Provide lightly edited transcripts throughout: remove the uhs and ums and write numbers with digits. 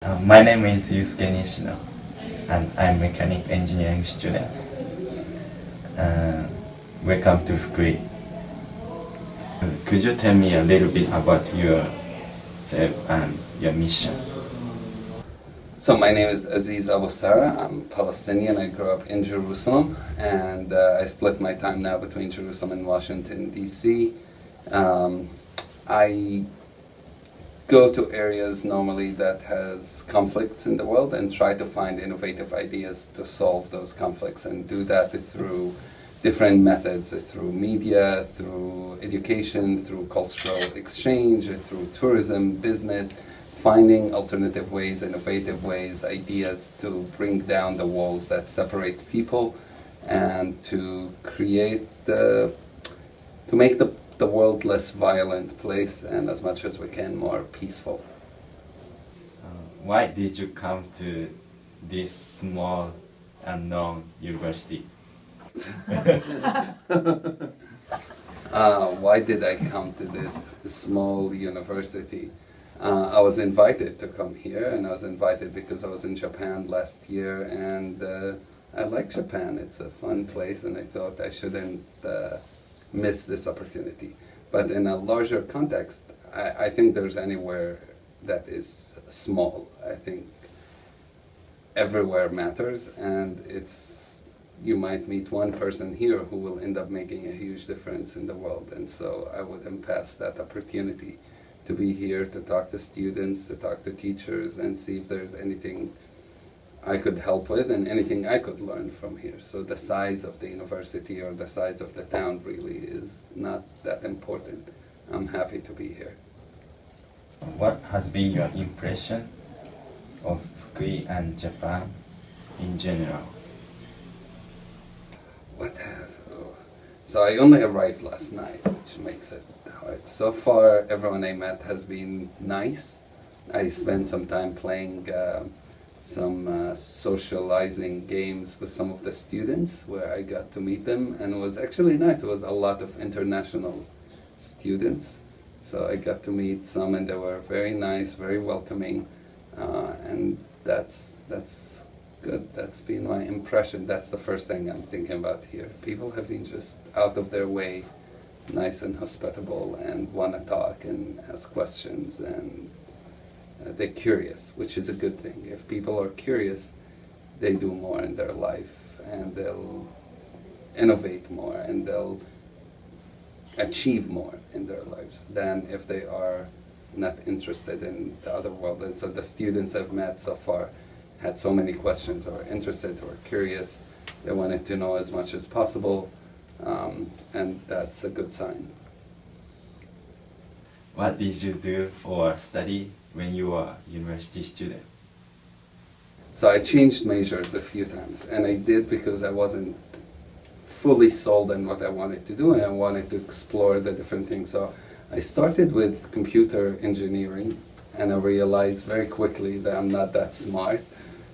My name is Yusuke Nishino, and I'm a mechanical engineering student. Welcome to Fukui. Could you tell me a little bit about yourself and your mission? So my name is Aziz Abu Sarah. I'm Palestinian. I grew up in Jerusalem, and I split my time now between Jerusalem and Washington, D.C. I go to areas normally that has conflicts in the world and try to find innovative ideas to solve those conflicts, and do that through different methods, through media, through education, through cultural exchange, through tourism, business, finding alternative ways, innovative ways, ideas to bring down the walls that separate people, and to make the world less violent place, and as much as we can more peaceful. Why did you come to this small unknown university? Why did I come to this small university? I was invited to come here, and I was invited because I was in Japan last year, and I like Japan. It's a fun place, and I thought I shouldn't miss this opportunity. But in a larger context, I think there's anywhere that is small. I think everywhere matters, and you might meet one person here who will end up making a huge difference in the world. And so I wouldn't pass that opportunity to be here, to talk to students, to talk to teachers, and see if there's anything I could help with and anything I could learn from here. So the size of the university or the size of the town really is not that important. I'm happy to be here. What has been your impression of Fukui and Japan in general? So I only arrived last night, which makes it hard. So far, everyone I met has been nice. I spent some time playing some socializing games with some of the students where I got to meet them, and it was actually nice. It was a lot of international students, so I got to meet some, and they were very nice, very welcoming, and that's good. That's been my impression. That's the first thing I'm thinking about here. People have been just out of their way, nice and hospitable, and want to talk and ask questions, and they're curious, which is a good thing. If people are curious, they do more in their life, and they'll innovate more, and they'll achieve more in their lives than if they are not interested in the other world. And so the students I've met so far had so many questions, or interested, or curious. They wanted to know as much as possible, and that's a good sign. What did you do for study when you were a university student? So I changed majors a few times, and I did because I wasn't fully sold on what I wanted to do, and I wanted to explore the different things. So I started with computer engineering, and I realized very quickly that I'm not that smart,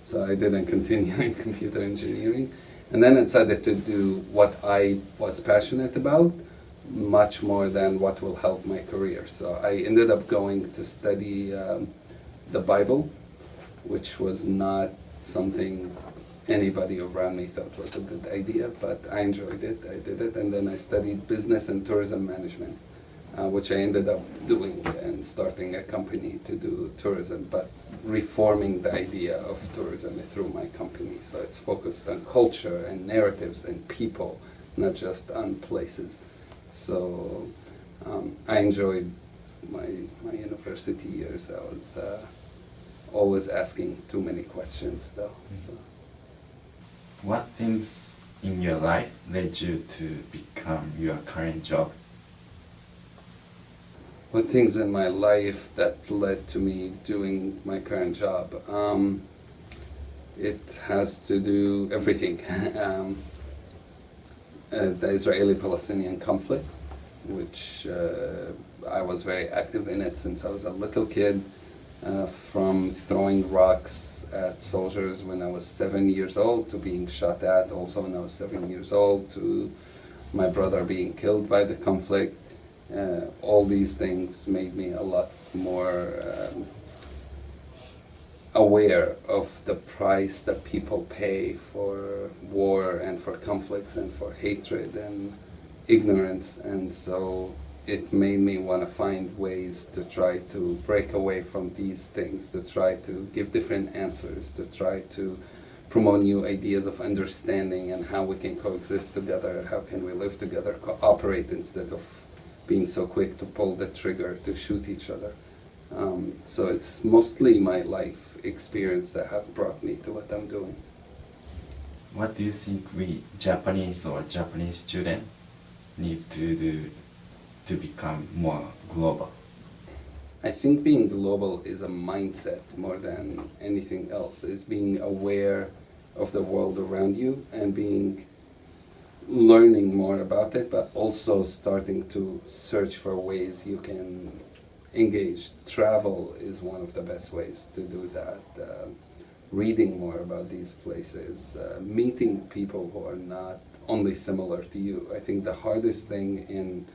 so I didn't continue in computer engineering. And then I decided to do what I was passionate about, much more than what will help my career. So I ended up going to study the Bible, which was not something anybody around me thought was a good idea, but I enjoyed it, I did it. And then I studied business and tourism management, which I ended up doing and starting a company to do tourism, but reforming the idea of tourism through my company. So it's focused on culture and narratives and people, not just on places. So I enjoyed my university years. I was always asking too many questions though. So. What things in your life led you to become your current job? What things in my life that led to me doing my current job? It has to do everything. The Israeli-Palestinian conflict, which I was very active in it since I was a little kid, from throwing rocks at soldiers when I was 7 years old, to being shot at also when I was 7 years old, to my brother being killed by the conflict. All these things made me a lot more aware of the price that people pay for war and for conflicts and for hatred and ignorance, and so it made me want to find ways to try to break away from these things, to try to give different answers, to try to promote new ideas of understanding and how we can coexist together, how can we live together, cooperate instead of being so quick to pull the trigger, to shoot each other. So it's mostly my life experience that have brought me to what I'm doing. What do you think we Japanese or Japanese students need to do to become more global? I think being global is a mindset more than anything else. It's being aware of the world around you and learning more about it, but also starting to search for ways you can engage. Travel is one of the best ways to do that. Reading more about these places, meeting people who are not only similar to you. I think the hardest thing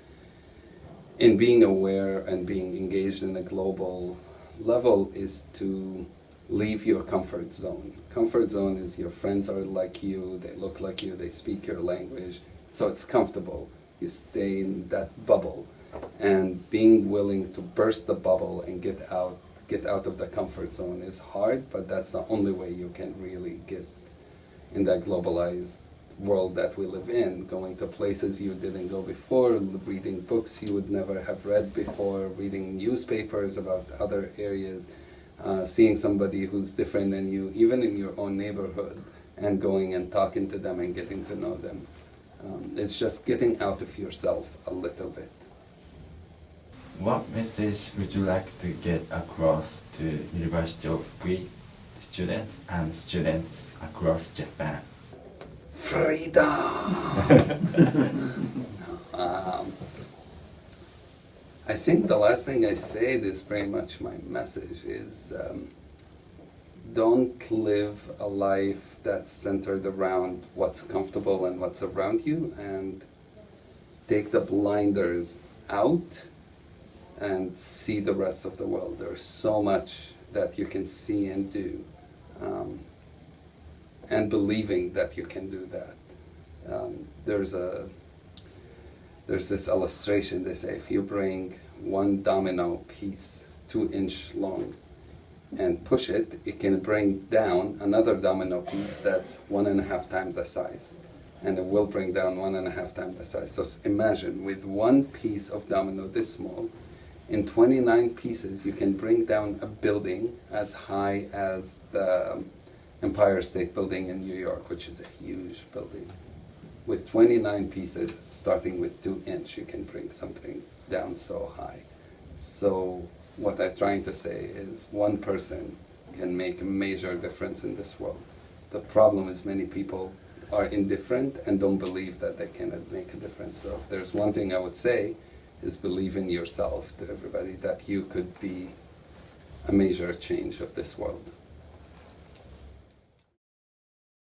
in being aware and being engaged in a global level is to leave your comfort zone. Comfort zone is your friends are like you, they look like you, they speak your language, so it's comfortable. You stay in that bubble. And being willing to burst the bubble and get out of the comfort zone is hard, but that's the only way you can really get in that globalized world that we live in, going to places you didn't go before, reading books you would never have read before, reading newspapers about other areas, seeing somebody who's different than you, even in your own neighborhood, and going and talking to them and getting to know them. It's just getting out of yourself a little bit. What message would you like to get across to University of Fukui students and students across Japan? Freedom! I think the last thing I say is very much my message is don't live a life that's centered around what's comfortable and what's around you, and take the blinders out and see the rest of the world. There's so much that you can see and do, and believing that you can do that. There's this illustration, they say if you bring one domino piece 2-inch long and push it, it can bring down another domino piece that's 1.5 times the size, and it will bring down 1.5 times the size. So imagine with one piece of domino this small, in 29 pieces you can bring down a building as high as the Empire State Building in New York, which is a huge building. With 29 pieces, starting with 2-inch, you can bring something down so high. So what I'm trying to say is one person can make a major difference in this world. The problem is many people are indifferent and don't believe that they can make a difference. So if there's one thing I would say, is believe in yourself, to everybody, that you could be a major change of this world.